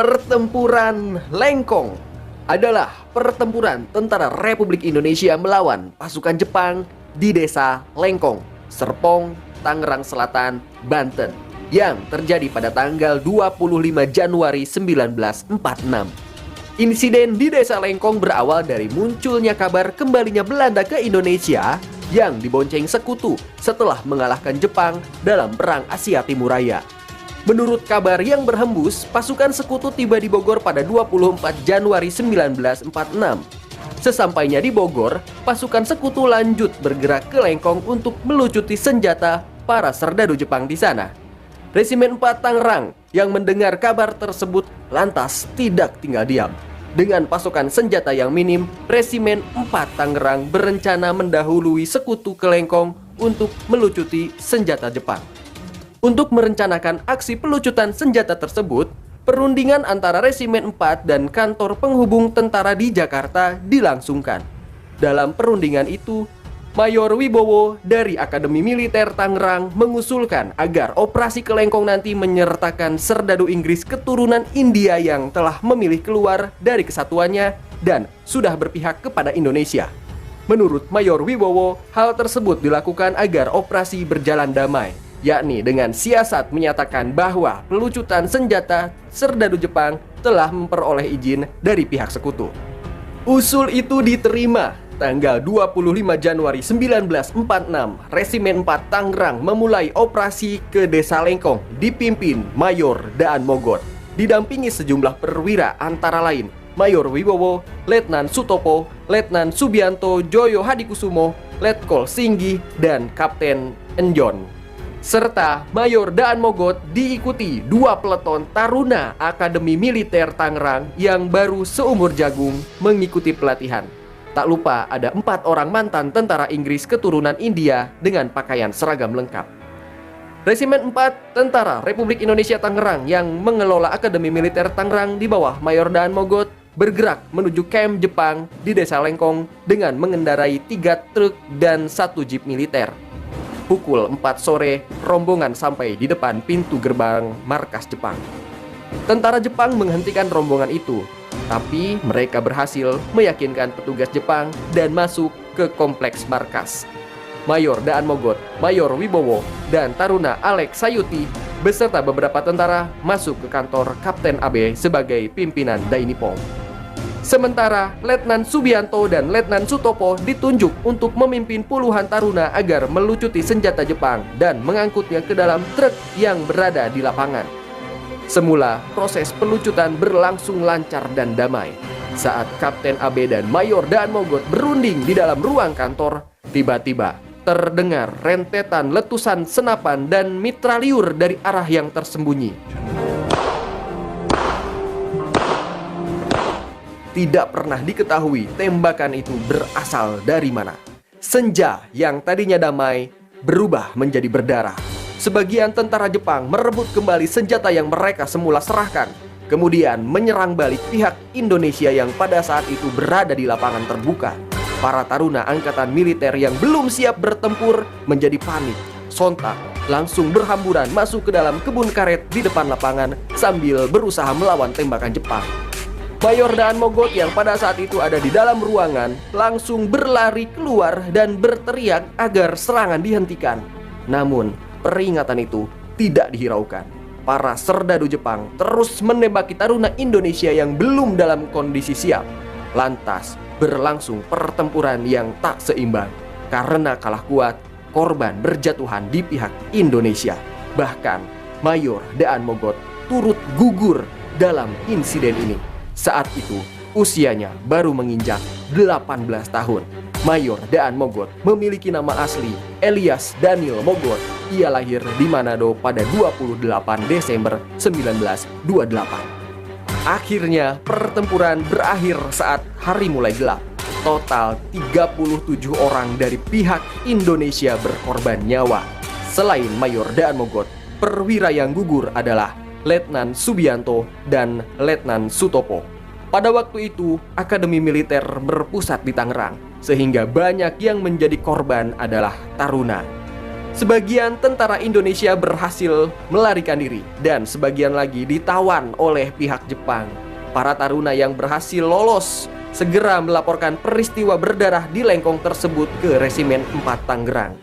Pertempuran Lengkong adalah pertempuran tentara Republik Indonesia melawan pasukan Jepang di desa Lengkong, Serpong, Tangerang Selatan, Banten yang terjadi pada tanggal 25 Januari 1946. Insiden di desa Lengkong berawal dari munculnya kabar kembalinya Belanda ke Indonesia yang dibonceng sekutu setelah mengalahkan Jepang dalam Perang Asia Timur Raya. Menurut kabar yang berhembus, pasukan sekutu tiba di Bogor pada 24 Januari 1946. Sesampainya di Bogor, pasukan sekutu lanjut bergerak ke Lengkong untuk melucuti senjata para serdadu Jepang di sana. Resimen 4 Tangerang yang mendengar kabar tersebut lantas tidak tinggal diam. Dengan pasukan senjata yang minim, Resimen 4 Tangerang berencana mendahului sekutu ke Lengkong untuk melucuti senjata Jepang. Untuk merencanakan aksi pelucutan senjata tersebut, perundingan antara Resimen 4 dan kantor penghubung tentara di Jakarta dilangsungkan. Dalam perundingan itu, Mayor Wibowo dari Akademi Militer Tangerang mengusulkan agar operasi ke Lengkong nanti menyertakan serdadu Inggris keturunan India yang telah memilih keluar dari kesatuannya dan sudah berpihak kepada Indonesia. Menurut Mayor Wibowo, hal tersebut dilakukan agar operasi berjalan damai, yakni dengan siasat menyatakan bahwa pelucutan senjata serdadu Jepang telah memperoleh izin dari pihak sekutu. Usul itu diterima. Tanggal 25 Januari 1946, Resimen 4 Tangerang memulai operasi ke Desa Lengkong dipimpin Mayor Daan Mogot, didampingi sejumlah perwira antara lain Mayor Wibowo, Letnan Sutopo, Letnan Subianto Joyo Hadikusumo, Letkol Singgi, dan Kapten Enjon. Serta Mayor Daan Mogot diikuti 2 peleton taruna Akademi Militer Tangerang yang baru seumur jagung mengikuti pelatihan. Tak lupa ada 4 orang mantan tentara Inggris keturunan India dengan pakaian seragam lengkap. Resimen 4 Tentara Republik Indonesia Tangerang yang mengelola Akademi Militer Tangerang di bawah Mayor Daan Mogot bergerak menuju kamp Jepang di Desa Lengkong dengan mengendarai 3 truk dan 1 jeep militer. Pukul 4 sore, rombongan sampai di depan pintu gerbang markas Jepang. Tentara Jepang menghentikan rombongan itu, tapi mereka berhasil meyakinkan petugas Jepang dan masuk ke kompleks markas. Mayor Daan Mogot, Mayor Wibowo, dan Taruna Alex Sayuti beserta beberapa tentara masuk ke kantor Kapten Abe sebagai pimpinan Dainippon. Sementara Letnan Subianto dan Letnan Sutopo ditunjuk untuk memimpin puluhan taruna agar melucuti senjata Jepang dan mengangkutnya ke dalam truk yang berada di lapangan. Semula, proses pelucutan berlangsung lancar dan damai. Saat Kapten Abe dan Mayor Daan Mogot berunding di dalam ruang kantor, tiba-tiba terdengar rentetan letusan senapan dan mitraliur dari arah yang tersembunyi. Tidak pernah diketahui tembakan itu berasal dari mana. Senja yang tadinya damai berubah menjadi berdarah. Sebagian tentara Jepang merebut kembali senjata yang mereka semula serahkan, kemudian menyerang balik pihak Indonesia yang pada saat itu berada di lapangan terbuka. Para taruna angkatan militer yang belum siap bertempur menjadi panik, sontak, langsung berhamburan masuk ke dalam kebun karet di depan lapangan sambil berusaha melawan tembakan Jepang. Mayor Daan Mogot yang pada saat itu ada di dalam ruangan langsung berlari keluar dan berteriak agar serangan dihentikan. Namun, peringatan itu tidak dihiraukan. Para serdadu Jepang terus menembaki taruna Indonesia yang belum dalam kondisi siap. Lantas berlangsung pertempuran yang tak seimbang. Karena kalah kuat, korban berjatuhan di pihak Indonesia. Bahkan Mayor Daan Mogot turut gugur dalam insiden ini. Saat itu usianya baru menginjak 18 tahun. Mayor Daan Mogot memiliki nama asli Elias Daniel Mogot. Ia lahir di Manado pada 28 Desember 1928. Akhirnya pertempuran berakhir saat hari mulai gelap. Total 37 orang dari pihak Indonesia berkorban nyawa. Selain Mayor Daan Mogot, perwira yang gugur adalah Letnan Subianto dan Letnan Sutopo. Pada waktu itu, Akademi Militer berpusat di Tangerang, sehingga banyak yang menjadi korban adalah taruna. Sebagian tentara Indonesia berhasil melarikan diri dan sebagian lagi ditawan oleh pihak Jepang. Para taruna yang berhasil lolos segera melaporkan peristiwa berdarah di Lengkong tersebut ke Resimen 4 Tangerang.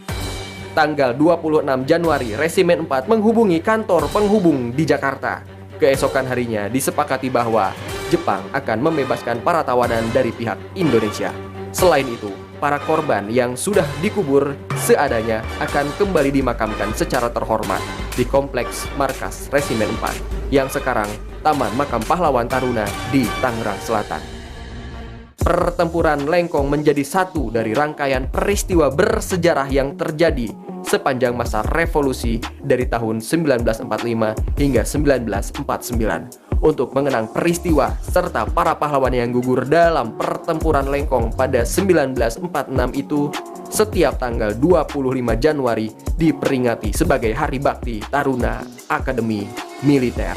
Tanggal 26 Januari, Resimen 4 menghubungi kantor penghubung di Jakarta. Keesokan harinya disepakati bahwa Jepang akan membebaskan para tawanan dari pihak Indonesia. Selain itu, para korban yang sudah dikubur seadanya akan kembali dimakamkan secara terhormat di kompleks markas Resimen 4 yang sekarang Taman Makam Pahlawan Taruna di Tangerang Selatan. Pertempuran Lengkong menjadi satu dari rangkaian peristiwa bersejarah yang terjadi sepanjang masa revolusi dari tahun 1945 hingga 1949 untuk mengenang peristiwa serta para pahlawan yang gugur dalam pertempuran Lengkong pada 1946 itu. Setiap tanggal 25 Januari diperingati sebagai Hari Bakti Taruna Akademi Militer.